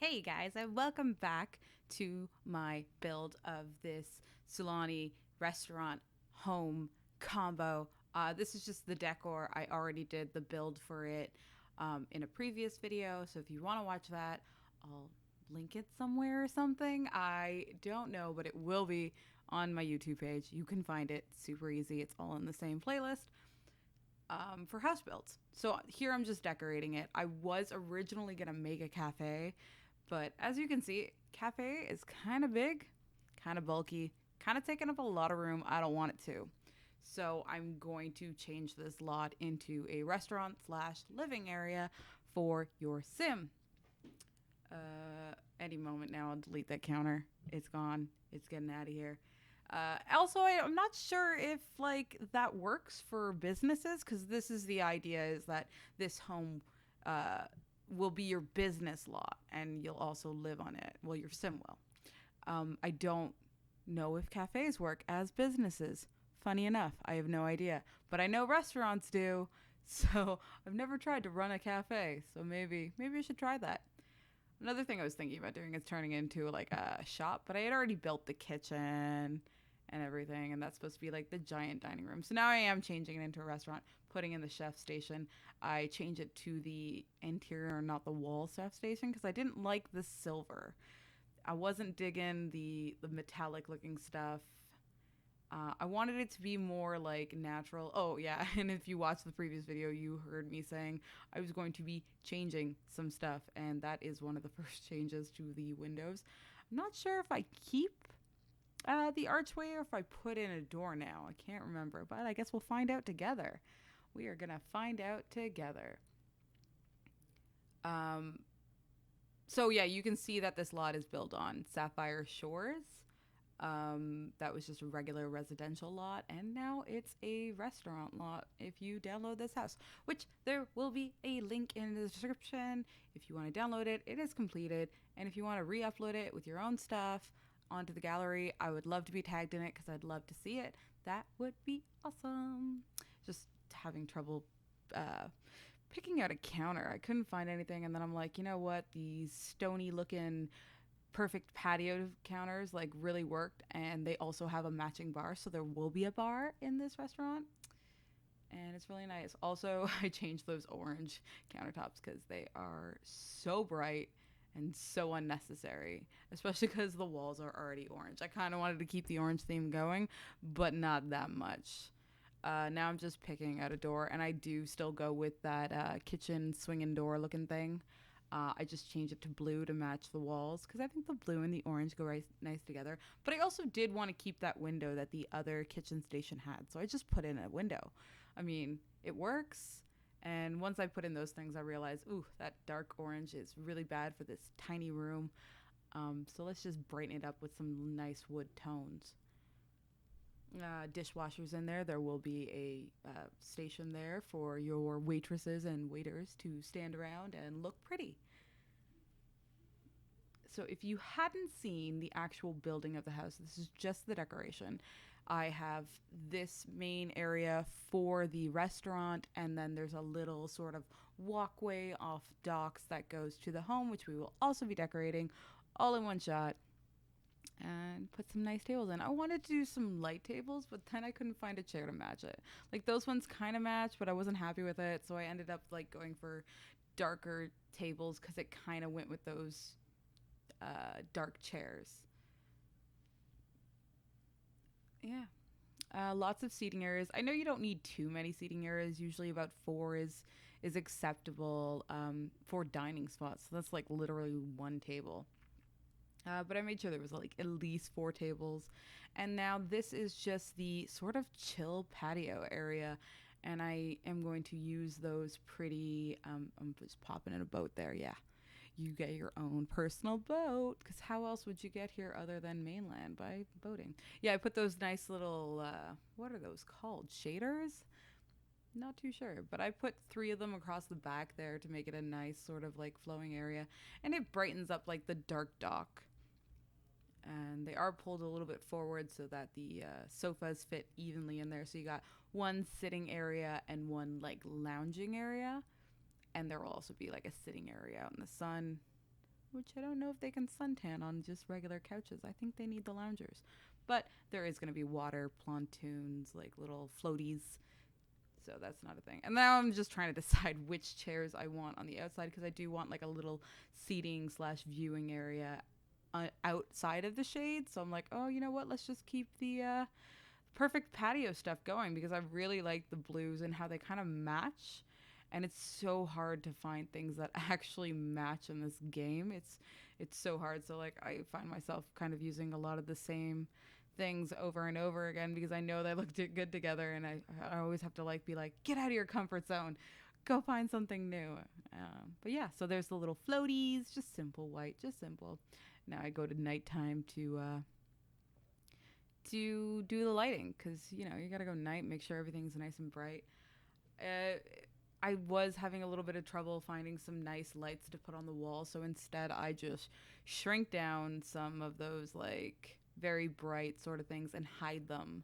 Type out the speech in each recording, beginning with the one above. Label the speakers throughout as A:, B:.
A: Hey guys, and welcome back to my build of this Sulani restaurant home combo. This is just the decor. I already did the build for it in a previous video, so if you want to watch that, I'll link it somewhere or something. I don't know, but it will be on my YouTube page. You can find it super easy. It's all in the same playlist for house builds. So here I'm just decorating it. I was originally going to make a cafe, but as you can see, cafe is kind of big, kind of bulky, kind of taking up a lot of room. I don't want it to. So I'm going to change this lot into a restaurant slash living area for your sim. Any moment now, I'll delete that counter. It's gone. It's getting out of here. Also, I'm not sure if like that works for businesses because this is the idea is that this home uh, will be your business lot and you'll also live on it. Well, your sim will. I don't know if cafes work as businesses. Funny enough, I have no idea, but I know restaurants do. So I've never tried to run a cafe. So maybe I should try that. Another thing I was thinking about doing is turning it into like a shop, but I had already built the kitchen and everything, and that's supposed to be like the giant dining room. So now I am changing it into a restaurant, putting in the chef station. I change it to the interior, not the wall chef station, because I didn't like the silver. I wasn't digging the metallic looking stuff. I wanted it to be more like natural. Oh, yeah. And if you watched the previous video, you heard me saying I was going to be changing some stuff. And that is one of the first changes to the windows. I'm not sure if I keep the archway or if I put in a door now. I can't remember, but I guess we'll find out together. We are going to find out together. Um, so, yeah, you can see that this lot is built on Sapphire Shores. That was just a regular residential lot, and now it's a restaurant lot if you download this house, which there will be a link in the description. If you want to download it, it is completed. And if you want to re upload it with your own stuff onto the gallery, I would love to be tagged in it because I'd love to see it. That would be awesome. Just having trouble uh, picking out a counter. I couldn't find anything, and then I'm like, you know what? These stony looking perfect patio counters like really worked, and they also have a matching bar, so there will be a bar in this restaurant, and it's really nice. Also, I changed those orange countertops because they are so bright and so unnecessary, especially because the walls are already orange. I kind of wanted to keep the orange theme going, but not that much. Now I'm just picking out a door, and I do still go with that kitchen swinging door looking thing. I just changed it to blue to match the walls because I think the blue and the orange go right, nice together. But I also did want to keep that window that the other kitchen station had, so I just put in a window. I mean, it works. And once I put in those things, I realized, ooh, that dark orange is really bad for this tiny room. So let's just brighten it up with some nice wood tones. Dishwashers in there. There will be a station there for your waitresses and waiters to stand around and look pretty. So if you hadn't seen the actual building of the house, this is just the decoration. I have this main area for the restaurant, and then there's a little sort of walkway off docks that goes to the home, which we will also be decorating all in one shot and put some nice tables in. I wanted to do some light tables, but then I couldn't find a chair to match it. Like those ones kind of match, but I wasn't happy with it, so I ended up like going for darker tables because it kind of went with those dark chairs. Yeah. Lots of seating areas. I know you don't need too many seating areas. Usually about four is acceptable for dining spots. So that's like literally one table. But I made sure there was like at least four tables. And now this is just the sort of chill patio area. And I am going to use those pretty. I'm just popping in a boat there. Yeah. You get your own personal boat. Because how else would you get here other than mainland by boating? Yeah, I put those nice little. What are those called? Shaders? Not too sure, but I put three of them across the back there to make it a nice sort of like flowing area, and it brightens up like the dark dock, and they are pulled a little bit forward so that the sofas fit evenly in there. So you got one sitting area and one like lounging area, and there will also be like a sitting area out in the sun. which I don't know if they can suntan on just regular couches. I think they need the loungers. But there is going to be water pontoons, like little floaties. So that's not a thing. And now I'm just trying to decide which chairs I want on the outside because I do want like a little seating slash viewing area outside of the shade. So I'm like, oh, you know what? Let's just keep the perfect patio stuff going because I really like the blues and how they kind of match. And it's so hard to find things that actually match in this game. It's so hard. So like I find myself kind of using a lot of the same things over and over again because I know they look good together, and I always have to like be like, get out of your comfort zone, go find something new. But yeah, so there's the little floaties, just simple white, just simple. Now I go to nighttime to do the lighting because you gotta go night, make sure everything's nice and bright. Uh, I was having a little bit of trouble finding some nice lights to put on the wall, so instead I just shrink down some of those like very bright sort of things and hide them.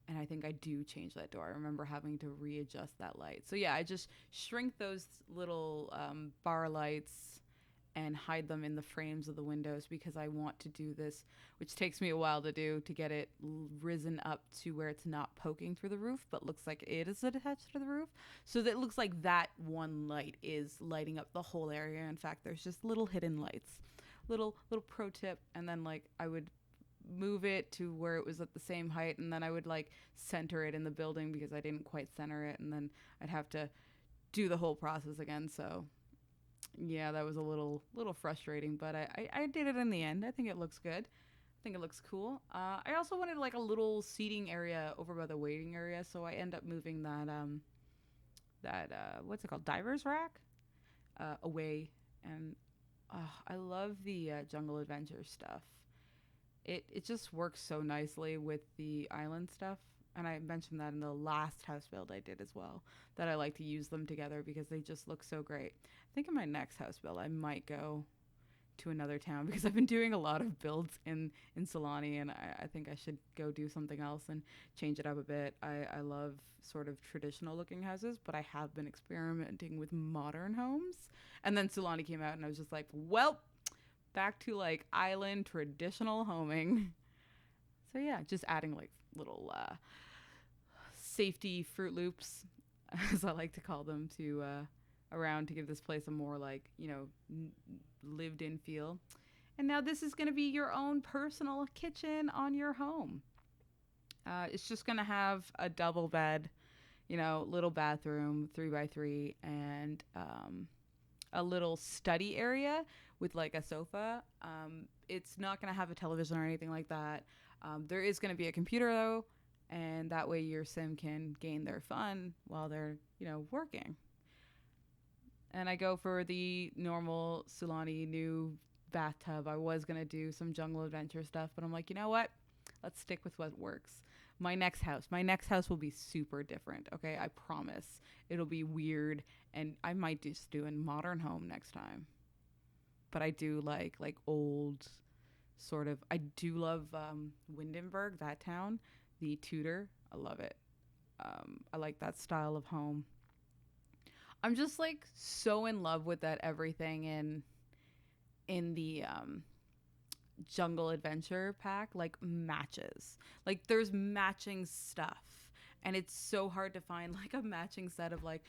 A: And I think I do change that door. I remember having to readjust that light. So yeah, I just shrink those little bar lights and hide them in the frames of the windows because I want to do this, which takes me a while to do, to get it risen up to where it's not poking through the roof, but looks like it is attached to the roof. So that it looks like that one light is lighting up the whole area. In fact, there's just little hidden lights. Little pro tip, and then like I would move it to where it was at the same height, and then I would like center it in the building because I didn't quite center it, and then I'd have to do the whole process again. So yeah, that was a little frustrating, but I did it in the end. I think it looks good. I think it looks cool. I also wanted like a little seating area over by the waiting area, so I end up moving that what's it called, diver's rack away. And I love the jungle adventure stuff. It just works so nicely with the island stuff. And I mentioned that in the last house build I did as well, that I like to use them together because they just look so great. I think in my next house build I might go to another town because I've been doing a lot of builds in Solani, and I think I should go do something else and change it up a bit. I love sort of traditional looking houses, but I have been experimenting with modern homes. And then Solani came out and I was just like, well, back to like island traditional homing. So yeah, just adding like little safety Fruit Loops, as I like to call them, to around to give this place a more like lived in feel. And now this is going to be your own personal kitchen on your home. It's just going to have a double bed, little bathroom, 3x3, and a little study area with like a sofa. It's not going to have a television or anything like that. There is going to be a computer though, and that way your sim can gain their fun while they're, working. And I go for the normal Sulani new bathtub. I was going to do some jungle adventure stuff, but I'm like, you know what? Let's stick with what works. My next house will be super different, okay? I promise. It'll be weird, and I might just do a modern home next time. But I do like old sort of. I do love Windenburg, that town, the Tudor. I love it. I like that style of home. I'm just like so in love with that everything in the jungle adventure pack like matches. Like there's matching stuff. And it's so hard to find like a matching set of like,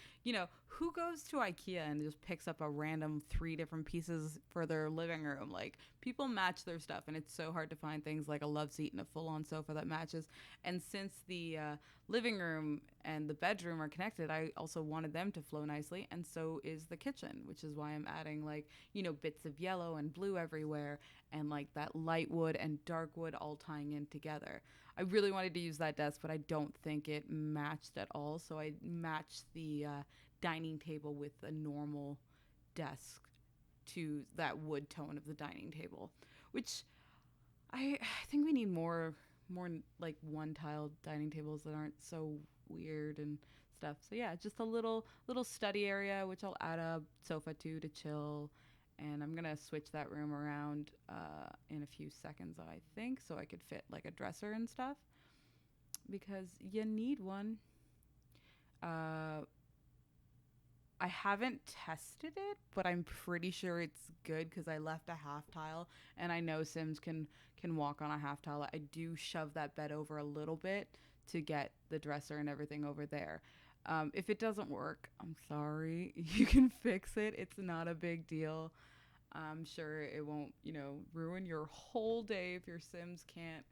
A: who goes to IKEA and just picks up a random 3 different pieces for their living room? Like people match their stuff, and it's so hard to find things like a love seat and a full-on sofa that matches. And since the living room and the bedroom are connected, I also wanted them to flow nicely, and so is the kitchen, which is why I'm adding like, bits of yellow and blue everywhere, and like that light wood and dark wood all tying in together. I really wanted to use that desk, but I don't think it matched at all. So I matched the dining table with a normal desk to that wood tone of the dining table, which I think we need more like one tiled dining tables that aren't so weird and stuff. So yeah, just a little study area, which I'll add a sofa to chill. And I'm gonna switch that room around in a few seconds, I think, so I could fit like a dresser and stuff because you need one. Uh, I haven't tested it, but I'm pretty sure it's good because I left a half tile, and I know Sims can walk on a half tile. I do shove that bed over a little bit to get the dresser and everything over there. If it doesn't work, I'm sorry. You can fix it. It's not a big deal. I'm sure it won't, ruin your whole day if your Sims can't,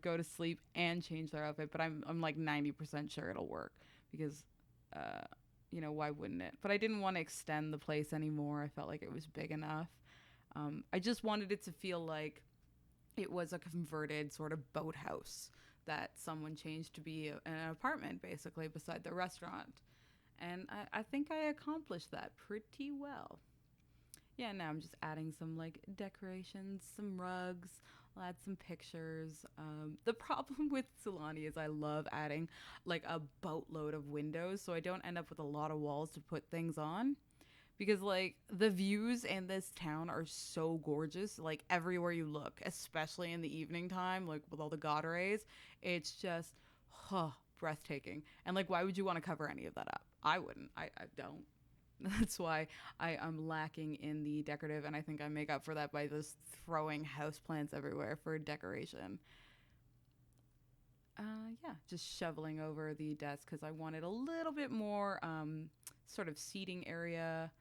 A: go to sleep and change their outfit. But I'm like 90% sure it'll work because, uh, why wouldn't it? But I didn't want to extend the place anymore. I felt like it was big enough. I just wanted it to feel like it was a converted sort of boathouse that someone changed to be an apartment, basically, beside the restaurant. And I think I accomplished that pretty well. Yeah, now I'm just adding some like decorations, some rugs. I'll add some pictures. The problem with Solani is I love adding like a boatload of windows, so I don't end up with a lot of walls to put things on. Because like the views in this town are so gorgeous, like everywhere you look, especially in the evening time, like with all the god rays, it's just, huh, breathtaking. And like, why would you want to cover any of that up? I wouldn't. I don't. That's why I'm lacking in the decorative, and I think I make up for that by just throwing houseplants everywhere for decoration. Yeah, just shoveling over the desk because I wanted a little bit more sort of seating area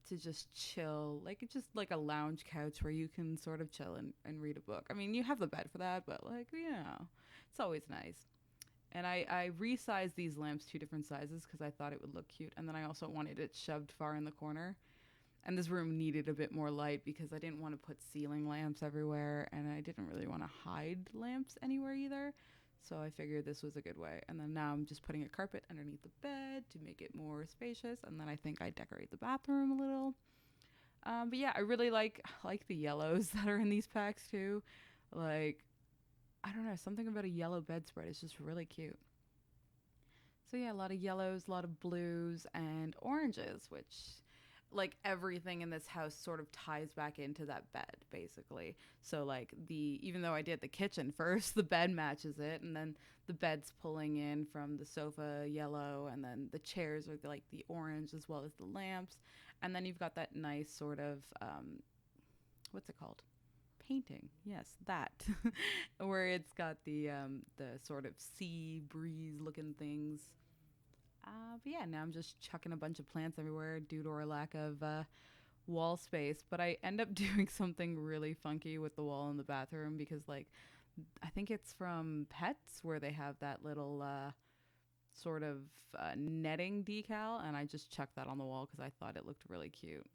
A: to just chill, like it's just like a lounge couch where you can sort of chill and read a book. I mean, you have the bed for that, but like, it's always nice. And I resized these lamps two different sizes because I thought it would look cute. And then I also wanted it shoved far in the corner. And this room needed a bit more light because I didn't want to put ceiling lamps everywhere. And I didn't really want to hide lamps anywhere either. So I figured this was a good way. And then now I'm just putting a carpet underneath the bed to make it more spacious. And then I think I decorate the bathroom a little. But yeah, I really like the yellows that are in these packs too. Like, I don't know, something about a yellow bedspread is just really cute. So yeah, a lot of yellows, a lot of blues, and oranges, which like everything in this house sort of ties back into that bed basically. So like the even though I did the kitchen first, the bed matches it, and then the bed's pulling in from the sofa yellow, and then the chairs are like the orange as well as the lamps, and then you've got that nice sort of what's it called? Painting, yes, that, where it's got the sort of sea breeze looking things. But yeah, now I'm just chucking a bunch of plants everywhere due to our lack of wall space. But I end up doing something really funky with the wall in the bathroom because, like, I think it's from Pets where they have that little sort of netting decal, and I just chucked that on the wall because I thought it looked really cute.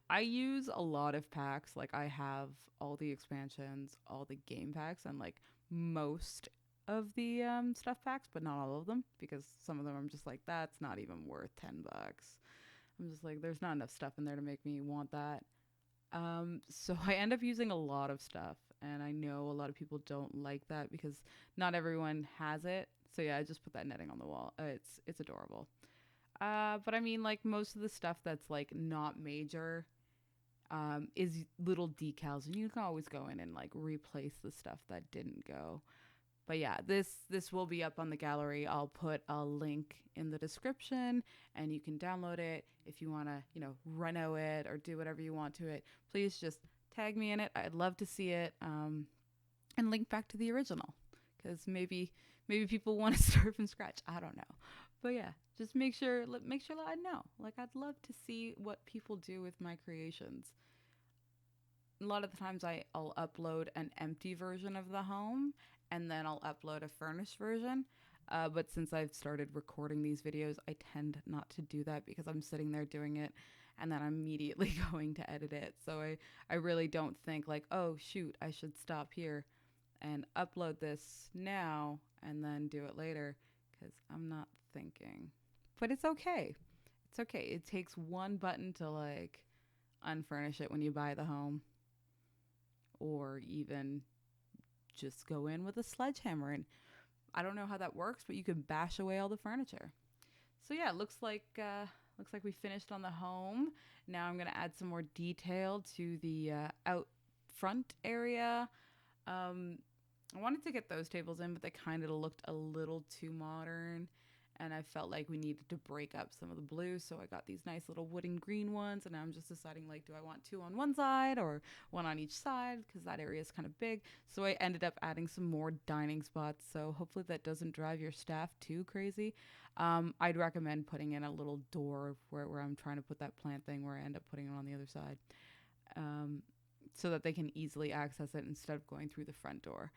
A: I use a lot of packs. Like I have all the expansions, all the game packs, and like most of the stuff packs, but not all of them because some of them I'm just like that's not even worth $10. I'm just like there's not enough stuff in there to make me want that. So I end up using a lot of stuff, and I know a lot of people don't like that because not everyone has it. So yeah, I just put that netting on the wall. It's adorable. But I mean, like most of the stuff that's like not major is little decals, and you can always go in and like replace the stuff that didn't go. But yeah, this will be up on the gallery. I'll put a link in the description, and you can download it if you want to, reno it or do whatever you want to it. Please just tag me in it. I'd love to see it, and link back to the original because maybe people want to start from scratch. I don't know, but yeah, just make sure I know. Like I'd love to see what people do with my creations. A lot of the times I'll upload an empty version of the home and then I'll upload a furnished version. But since I've started recording these videos, I tend not to do that because I'm sitting there doing it and then I'm immediately going to edit it. So I really don't think like, oh, shoot, I should stop here and upload this now and then do it later because I'm not thinking. But it's okay. It's okay. It takes one button to like unfurnish it when you buy the home or even just go in with a sledgehammer and I don't know how that works, but you can bash away all the furniture. So yeah, looks like we finished on the home. Now I'm gonna add some more detail to the out front area. I wanted to get those tables in, but they kind of looked a little too modern. and I felt like we needed to break up some of the blue, so I got these nice little wooden green ones, and now I'm just deciding like, do I want two on one side or one on each side, because that area is kind of big. So I ended up adding some more dining spots, so hopefully that doesn't drive your staff too crazy. I'd recommend putting in a little door where I'm trying to put that plant thing, where I end up putting it on the other side, um, so that they can easily access it instead of going through the front door,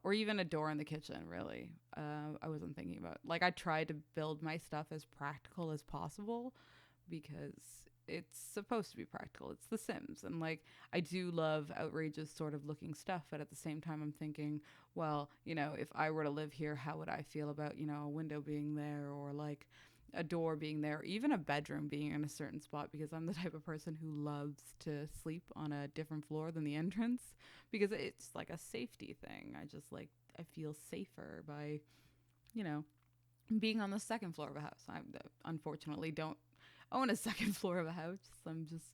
A: or even a door in the kitchen. Really, I wasn't thinking about, like, I tried to build my stuff as practical as possible because it's supposed to be practical. It's The Sims, and like, I do love outrageous sort of looking stuff, but at the same time, I'm thinking, well, if I were to live here, how would I feel about a window being there, or like a door being there, or even a bedroom being in a certain spot, because I'm the type of person who loves to sleep on a different floor than the entrance, because it's like a safety thing. I feel safer by, you know, being on the second floor of a house. I unfortunately don't own a second floor of a house. I'm just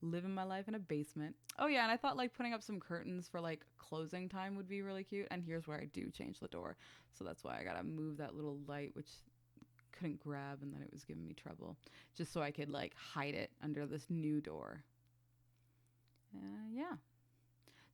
A: living my life in a basement. Oh yeah, and I thought like putting up some curtains for like closing time would be really cute. And here's where I do change the door. So that's why I gotta move that little light, which couldn't grab, and then it was giving me trouble, just so I could like hide it under this new door. Yeah.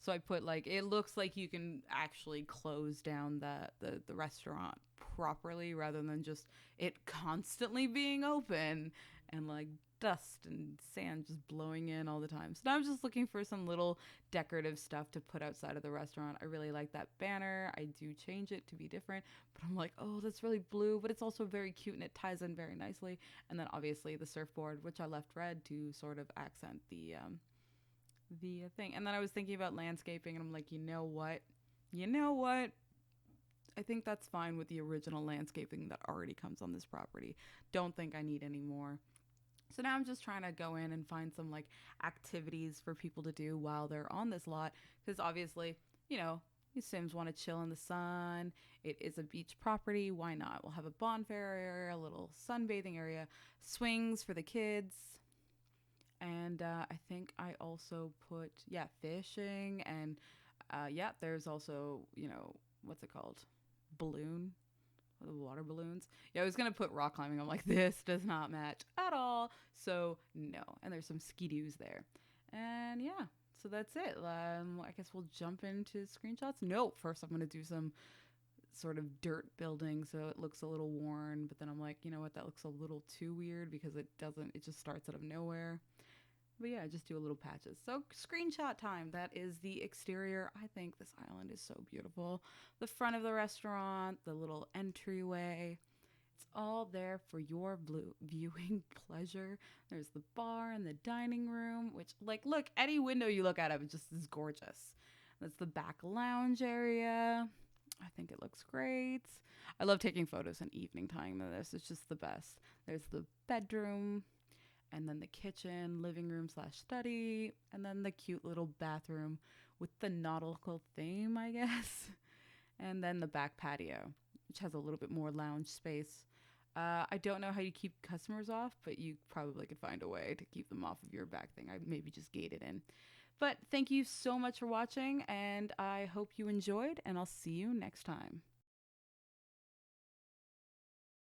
A: So I put like, it looks like you can actually close down the restaurant properly, rather than just it constantly being open and like dust and sand just blowing in all the time. So now I'm just looking for some little decorative stuff to put outside of the restaurant. I really like that banner. I do change it to be different, but I'm like, oh, that's really blue, but it's also very cute and it ties in very nicely. And then obviously the surfboard, which I left red to sort of accent the thing. And then I was thinking about landscaping, and I'm like, you know what? You know what? I think that's fine with the original landscaping that already comes on this property. Don't think I need any more. So now I'm just trying to go in and find some like activities for people to do while they're on this lot, because obviously, you know, these Sims want to chill in the sun. It is a beach property. Why not? We'll have a bonfire area, a little sunbathing area, swings for the kids, and I think I also put, yeah, fishing, and yeah, there's also, what's it called, balloon, the water balloons. Yeah, I was gonna put rock climbing. I'm like, this does not match at all, so no. And there's some ski-doos there, and yeah, so that's it. I guess we'll jump into screenshots. No, first I'm gonna do some sort of dirt building so it looks a little worn, but then I'm like, you know what, that looks a little too weird because it just starts out of nowhere. But yeah, just do a little patches. So screenshot time. That is the exterior. I think this island is so beautiful. The front of the restaurant, the little entryway. It's all there for your viewing pleasure. There's the bar and the dining room, which, like, look, any window you look out of, it just is gorgeous. That's the back lounge area. I think it looks great. I love taking photos in evening time of this. It's just the best. There's the bedroom, and then the kitchen, living room slash study, and then the cute little bathroom with the nautical theme, I guess. And then the back patio, which has a little bit more lounge space. I don't know how you keep customers off, but you probably could find a way to keep them off of your back thing. I maybe just gate it in. But thank you so much for watching, and I hope you enjoyed, and I'll see you next time.